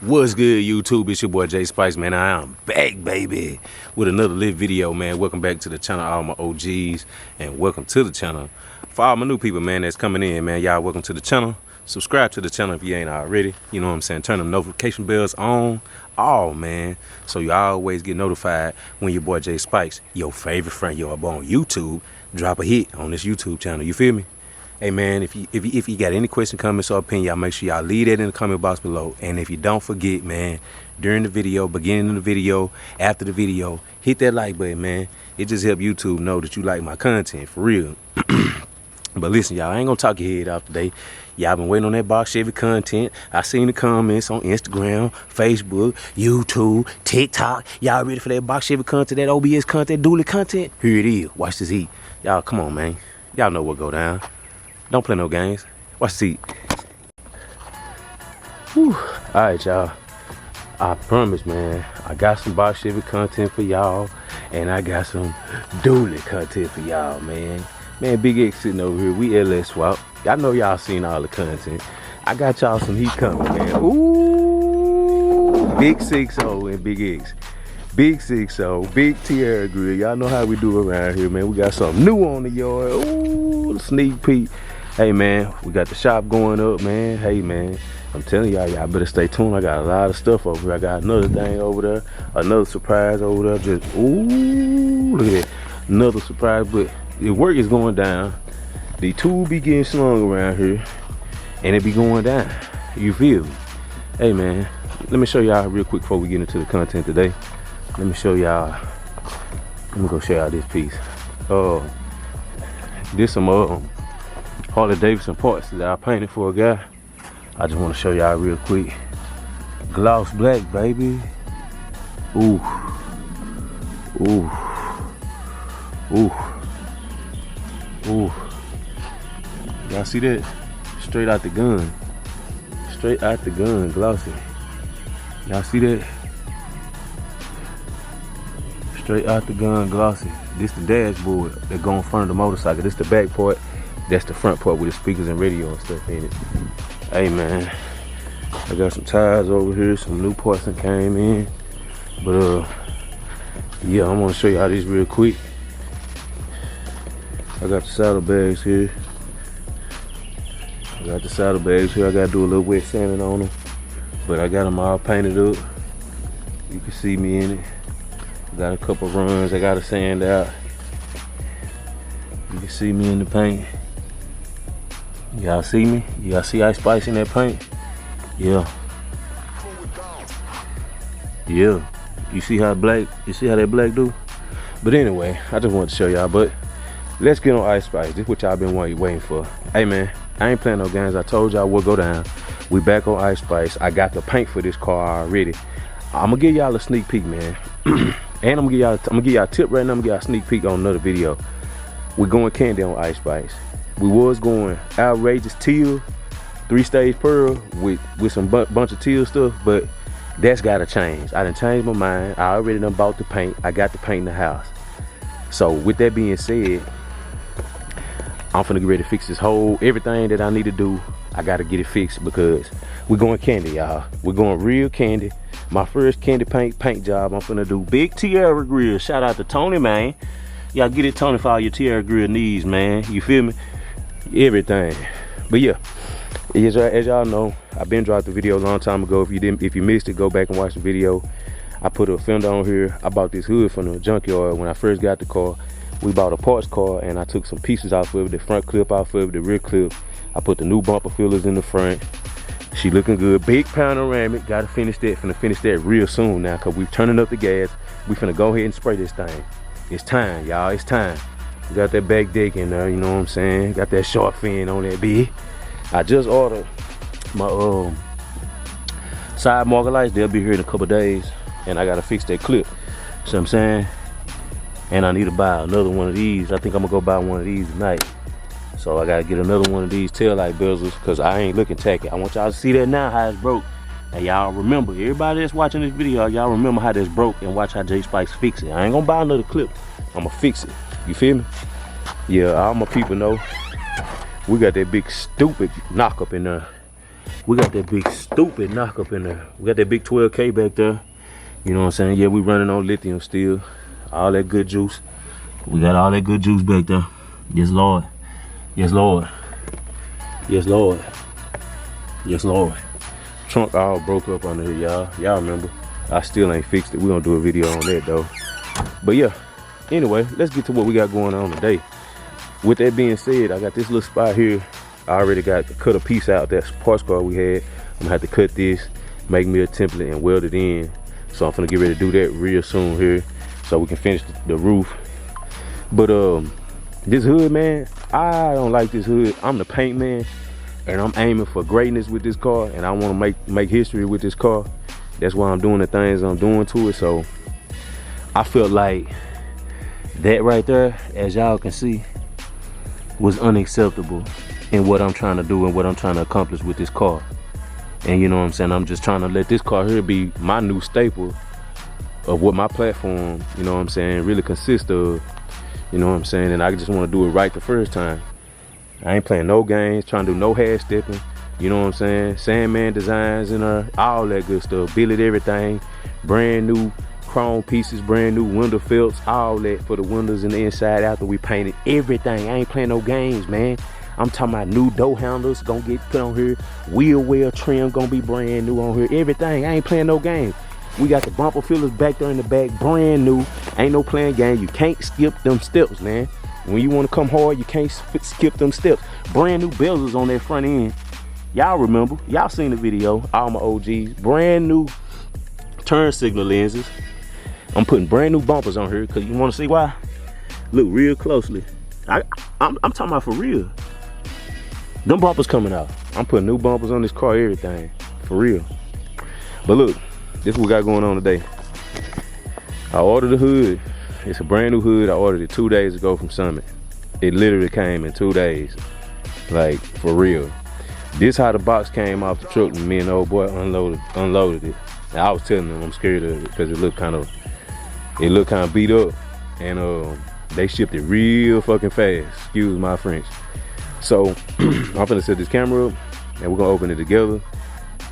What's good, YouTube? It's your boy J Spikes, man. I am back, baby, with another lit video, man. Welcome back to the channel, all my OGs, and welcome to the channel. For all my new people, man, that's coming in, man, y'all welcome to the channel. Subscribe to the channel if you ain't already. You know what I'm saying? Turn them notification bells on, all, man, so you always get notified when your boy J Spikes, your favorite friend, yo, up on YouTube, drop a hit on this YouTube channel. You feel me? Hey man, if you got any question, comments, or opinion, y'all make sure y'all leave that in the comment box below. And if you don't forget, man, during the video, beginning of the video, after the video, hit that like button, man. It just helps YouTube know that you like my content, for real. But listen, y'all, I ain't gonna talk your head off today. Y'all been waiting on that box Chevy content. I seen the comments on Instagram, Facebook, YouTube, TikTok. Y'all ready for that box Chevy content, that OBS content, dually content? Here it is. Watch this heat. Y'all, come on, man. Y'all know what go down. Don't play no games. Watch the seat. Whew. Alright, y'all. I promise, man, I got some box Chevy content for y'all, and I got some dually content for y'all, man. Man, Big X sitting over here. We LS swap. Y'all know y'all seen all the content. I got y'all some heat coming, man. Ooh, Big 6-0 and Big X. Big 6-0, Big Tierra Grill. Y'all know how we do around here, man. We got something new on the yard. Ooh, the sneak peek. Hey man, we got the shop going up, man. Hey man, I'm telling y'all better stay tuned. I got a lot of stuff over here. I got another thing over there, another surprise over there. Just ooh, look at that, another surprise. But the work is going down. The tool be getting slung around here, and it be going down. You feel me? Hey man, let me show y'all real quick before we get into the content today. Let me show y'all. Let me go show y'all this piece. This some Harley Davidson parts that I painted for a guy. I just want to show y'all real quick. Gloss black, baby. Ooh. Ooh. Ooh. Ooh. Y'all see that? Straight out the gun. Straight out the gun, glossy. Y'all see that? Straight out the gun, glossy. This the dashboard that go in front of the motorcycle. This the back part. That's the front part with the speakers and radio and stuff in it. Hey man, I got some tires over here, some new parts that came in. But yeah, I'm gonna show y'all this real quick. I got the saddlebags here. I gotta do a little wet sanding on them. But I got them all painted up. You can see me in it. Got a couple runs I gotta sand out. You can see me in the paint. Y'all see me? Y'all see Ice Spice in that paint? Yeah. Yeah. You see how black? You see how that black do? But anyway, I just wanted to show y'all. But let's get on Ice Spice. This is what y'all been waiting for. Hey man, I ain't playing no games. I told y'all what go down. We back on Ice Spice. I got the paint for this car already. I'm gonna give y'all a sneak peek, man. And I'm gonna give y'all a tip right now. I'm gonna give y'all a sneak peek on another video. We're going candy on Ice Spice. We was going outrageous teal, 3-stage pearl with some bunch of teal stuff, but that's gotta change. I done changed my mind. I already done bought the paint. I got the paint in the house. So with that being said, I'm finna get ready to fix this whole, everything that I need to do. I gotta get it fixed because we're going candy, y'all. We're going real candy. My first candy paint job I'm finna do. Big Tierra Grill. Shout out to Tony, man. Y'all get it, Tony, for all your Tierra Grill needs, man. You feel me? Everything. But yeah, as y'all know, I've been dropped the video a long time ago. If you missed it, go back and watch the video. I put a fender on here. I bought this hood from the junkyard when I first got the car. We bought a parts car and I took some pieces off of it, the front clip off of it, the rear clip. I put the new bumper fillers in the front. She looking good. Big panoramic. Gotta finish that. Finna finish that real soon now, cause we turning up the gas. We finna go ahead and spray this thing. It's time, y'all. It's time. We got that back deck in there, you know what I'm saying? Got that shark fin on that bitch. I just ordered my side marker lights. They'll be here in a couple days, and I gotta fix that clip. So I'm saying, and I need to buy another one of these. I think I'm gonna go buy one of these tonight. So I gotta get another one of these taillight bezels because I ain't looking tacky. I want y'all to see that now, how it's broke. And y'all remember, everybody that's watching this video, y'all remember how this broke and watch how J Spikes fix it. I ain't gonna buy another clip. I'm gonna fix it. You feel me? Yeah, all my people know we got that big stupid knock up in there. We got that big stupid knock up in there. We got that big 12K back there. You know what I'm saying? Yeah, we running on lithium still. All that good juice. We got all that good juice back there. Yes, Lord. Yes, Lord. Yes, Lord. Yes, Lord. Trunk all broke up under here, y'all. Y'all remember. I still ain't fixed it. We gonna do a video on that though. But yeah, anyway, let's get to what we got going on today. With that being said, I got this little spot here. I already got to cut a piece out that parts car we had. I'm gonna have to cut this, make me a template and weld it in. So I'm gonna get ready to do that real soon here so we can finish the roof. But this hood, man, I don't like this hood. I'm the paint man and I'm aiming for greatness with this car, and I want to make history with this car. That's why I'm doing the things I'm doing to it. So I felt like that right there, as y'all can see, was unacceptable in what I'm trying to do and what I'm trying to accomplish with this car. And you know what I'm saying, I'm just trying to let this car here be my new staple of what my platform, you know what I'm saying, really consists of. You know what I'm saying? And I just want to do it right the first time. I ain't playing no games, trying to do no half stepping. You know what I'm saying? Sandman designs and all that good stuff. Billet everything. Brand new chrome pieces, brand new window felts, all that for the windows and the inside after we painted everything. I ain't playing no games, man. I'm talking about new door handles gonna get put on here. Wheel well trim gonna be brand new on here. Everything. I ain't playing no games. We got the bumper fillers back there in the back, brand new. Ain't no playing game. You can't skip them steps, man. When you want to come hard, you can't skip them steps. Brand new bezels on that front end. Y'all remember? Y'all seen the video. All my OGs. Brand new turn signal lenses. I'm putting brand new bumpers on here because you want to see why? Look real closely. I'm talking about for real. Them bumpers coming out. I'm putting new bumpers on this car, everything. For real. But look. This is what we got going on today. I ordered the hood. It's a brand new hood. I ordered it 2 days ago from Summit. It literally came in 2 days. Like, for real. This how the box came off the truck and me and the old boy unloaded it. And I was telling them I'm scared of it because it looked kind of beat up. And they shipped it real fucking fast. Excuse my French. So I'm gonna set this camera up and we're gonna open it together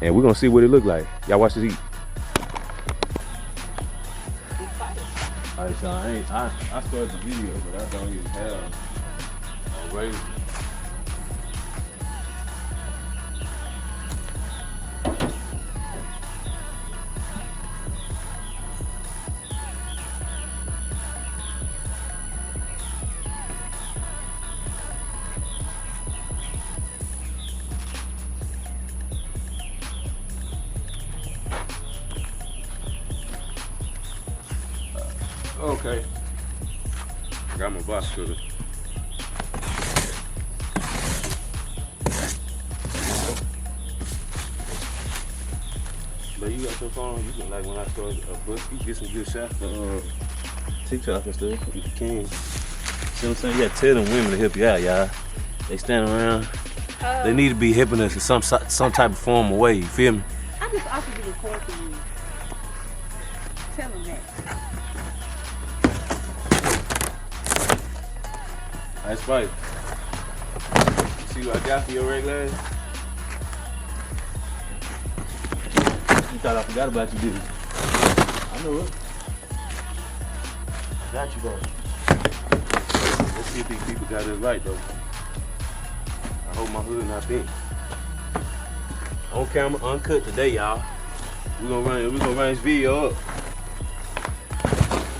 and we're gonna see what it look like. Y'all watch this eat. Alright, so I started the video, but I don't even have a razor. Okay, got my box cutter. But you got your phone, you can, like when I start a book, you get some good shots for TikTok and stuff if you can. See what I'm saying? You gotta tell them women to help you out, y'all. They stand around. They need to be helping us in some type of form or way, you feel me? I just offered you to record for you. Tell them that. That's right. See what I got for your regular ass? You thought I forgot about you, didn't you? I know it. I got you though. Let's see if these people got it right though. I hope my hood not big. On camera, uncut today, y'all. We're gonna run this video up.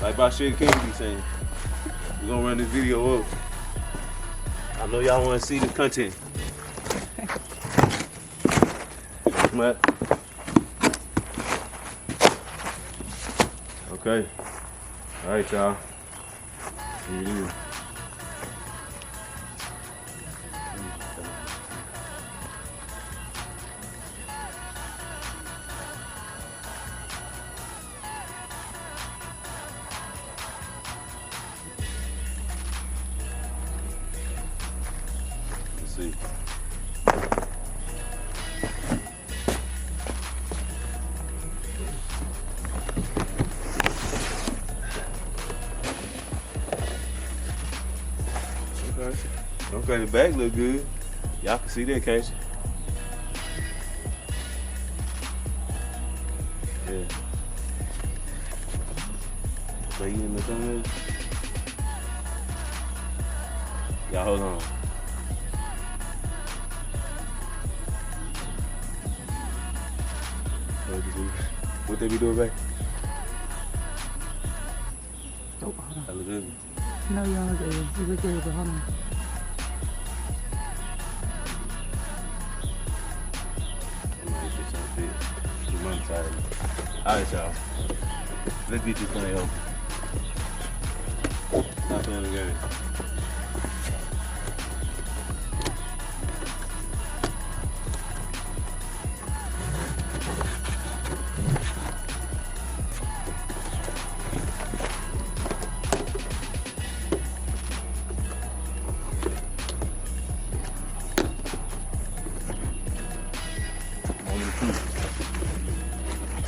Like Bob King be saying. We're gonna run this video up. I know y'all want to see the content. But okay. All right, y'all. Here it is. Let's see. Okay, the back look good. Y'all can see that, can't you? Yeah. So you in the thing? Y'all hold on. What they be doing, babe? Oh, hold on. That look good. No, you don't look at it. You look at it, but hold on. Alright, y'all. Let's get this thing open. Stop playing the game.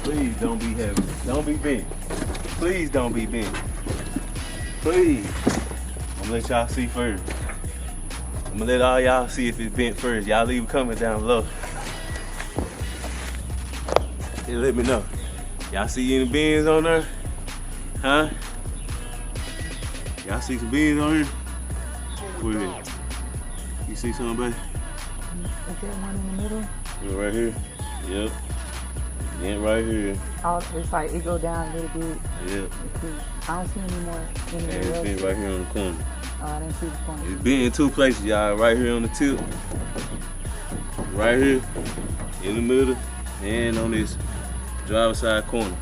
Please don't be heavy. Don't be bent. Please don't be bent. Please. I'm gonna let y'all see first. I'm gonna let all y'all see if it's bent first. Y'all leave a comment down below. And let me know. Y'all see any bends on there? Huh? Y'all see some bends on here? What is it? You see something, babe? Is there one in the middle? Yeah, right here. Yep. And right here. Oh, it's like it go down a little bit. Yep. I don't see any more. And it's bent right here on the corner. Oh, I didn't see the corner. It's bent in two places, y'all. Right here on the tip. Right here. In the middle. And on this driver's side corner.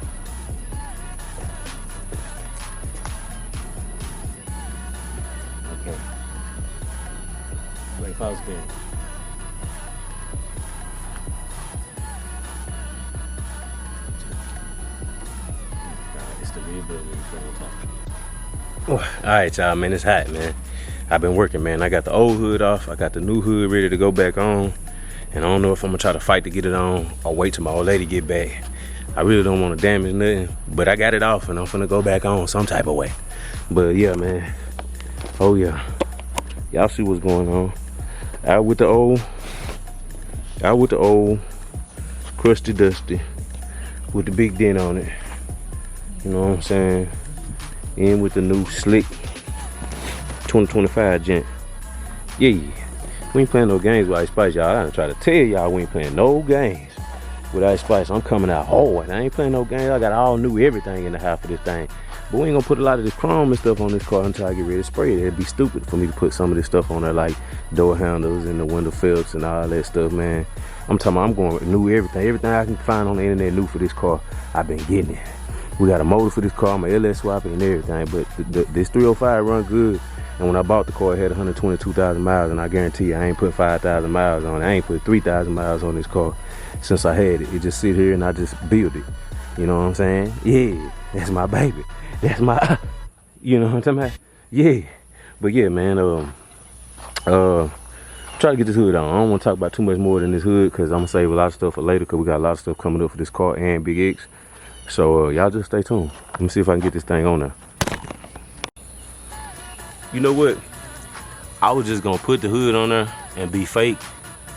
Okay. Wait, pause again. Alright, y'all, man, it's hot, man. I've been working, man. I got the old hood off. I got the new hood ready to go back on. And I don't know if I'm gonna try to fight to get it on or wait till my old lady get back. I really don't want to damage nothing, but I got it off and I'm finna go back on some type of way. But yeah, man. Oh yeah. Y'all see what's going on. Out with the old, crusty dusty with the big dent on it. You know what I'm saying? In with the new slick 2025 gent. Yeah, we ain't playing no games with Ice Spice, y'all. I done try to tell y'all we ain't playing no games with Ice Spice. I'm coming out hard. I ain't playing no games. I got all new everything in the house for this thing. But we ain't gonna put a lot of this chrome and stuff on this car until I get ready to spray it. It'd be stupid for me to put some of this stuff on there, like door handles and the window felts and all that stuff, man. I'm talking about I'm going new everything. Everything I can find on the internet new for this car, I've been getting it. We got a motor for this car, my LS swapping and everything, but this 305 run good. And when I bought the car, it had 122,000 miles, and I guarantee you, I ain't put 5,000 miles on it. I ain't put 3,000 miles on this car since I had it. It just sit here and I just build it. You know what I'm saying? Yeah, that's my baby. That's my, you know what I'm talking about? Yeah. But yeah, man, try to get this hood on. I don't want to talk about too much more than this hood, because I'm going to save a lot of stuff for later, because we got a lot of stuff coming up for this car and Big X. So y'all just stay tuned. Let me see if I can get this thing on there. You know what? I was just gonna put the hood on there and be fake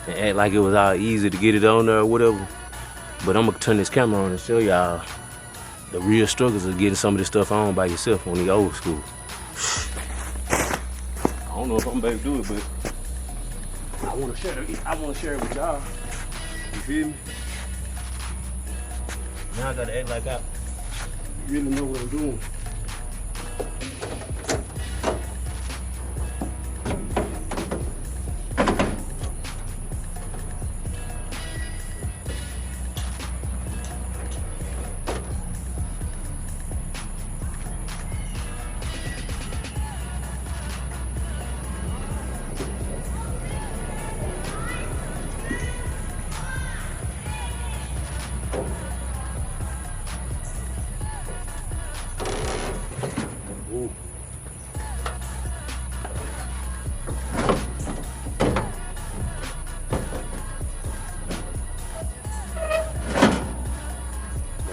and act like it was all easy to get it on there or whatever. But I'm gonna turn this camera on and show y'all the real struggles of getting some of this stuff on by yourself on the old school. I don't know if I'm able to do it, but I wanna share it with y'all. You feel me? Now I gotta act like I really know what I'm doing.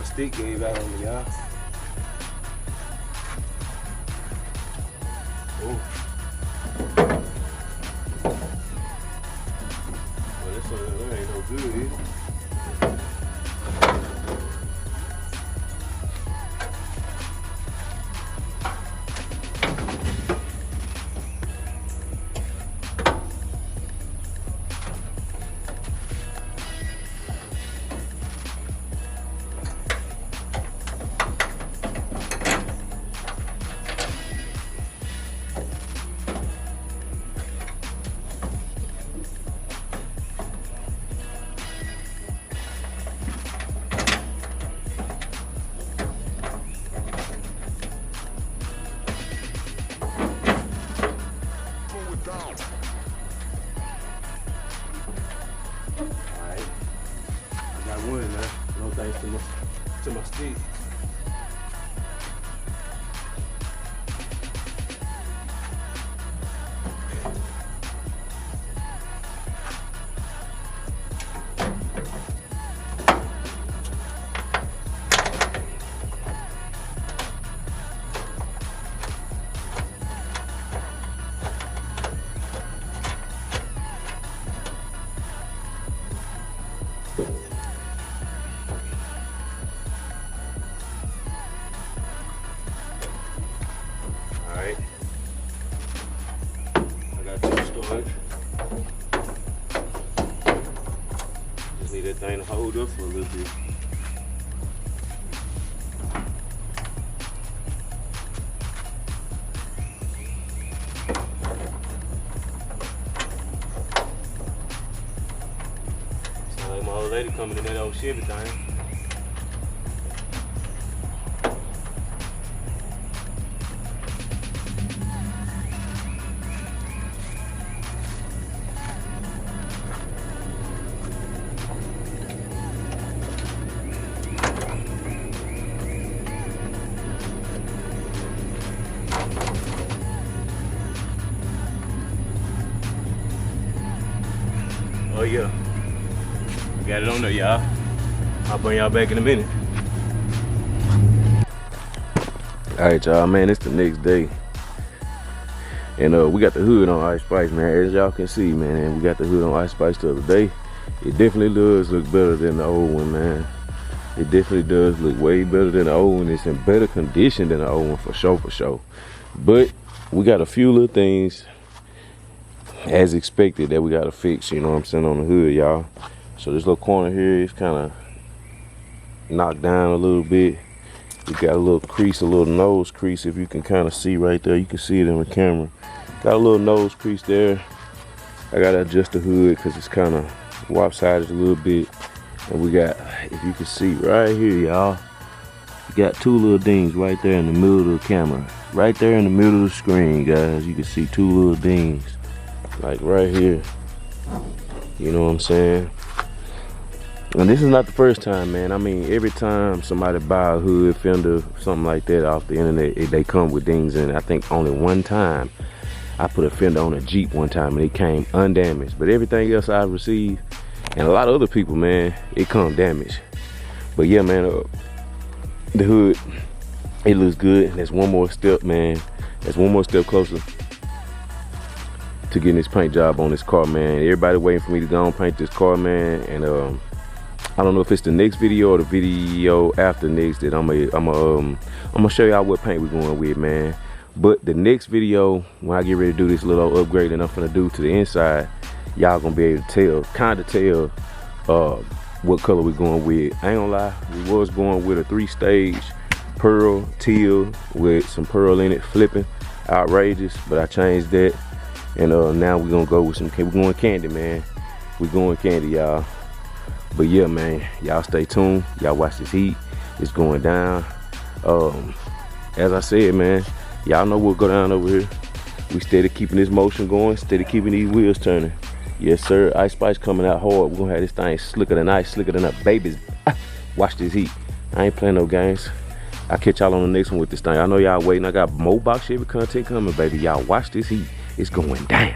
Stick gave out on me, y'all. Oh. Well, this one ain't no good either. man. No thanks to my stick. Alright, I got two storage. Just need that thing to hold up for a little bit. Sound like my old lady coming in that old Chevy thing. Oh yeah, got it on there, y'all. I'll bring y'all back in a minute. All right, y'all, man, it's the next day. And we got the hood on Ice Spikes, man. As y'all can see, man, we got the hood on Ice Spikes the other day. It definitely does look better than the old one, man. It definitely does look way better than the old one. It's in better condition than the old one, for sure, for sure. But we got a few little things as expected that we gotta fix, you know what I'm saying, on the hood, y'all. So this little corner here is kind of knocked down a little bit. We got a little crease, a little nose crease, if you can kind of see right there. You can see it in the camera. Got a little nose crease there. I gotta adjust the hood because it's kind of lopsided a little bit. And we got, if you can see right here, y'all, you got two little dings right there in the middle of the camera. Right there in the middle of the screen, guys. You can see two little dings. Like right here, you know what I'm saying? And this is not the first time, man. I mean, every time somebody buy a hood, fender, something like that off the internet, they come with dings in it. I think only one time I put a fender on a Jeep one time and it came undamaged. But everything else I've received, and a lot of other people, man, it come damaged. But yeah, man, the hood, it looks good. That's one more step, man. That's one more step closer to getting this paint job on this car, man. Everybody waiting for me to go and paint this car, man. And I don't know if it's the next video or the video after next that I'm gonna show y'all what paint we're going with, man. But the next video, when I get ready to do this little upgrade that I'm gonna do to the inside, y'all gonna be able to tell, kind of tell what color we're going with. I ain't gonna lie, we was going with a 3-stage pearl teal with some pearl in it, flipping outrageous, but I changed that. And now we're gonna go with we're going candy, man. We're going candy, y'all. But yeah, man, y'all stay tuned. Y'all watch this heat. It's going down. As I said, man, y'all know we'll go down over here. We steady keeping this motion going, steady keeping these wheels turning. Yes, sir. Ice Spikes coming out hard. We're gonna have this thing slicker than ice, slicker than a baby's. Watch this heat. I ain't playing no games. I'll catch y'all on the next one with this thing. I know y'all waiting. I got more box Chevy content coming, baby. Y'all watch this heat. It's going down.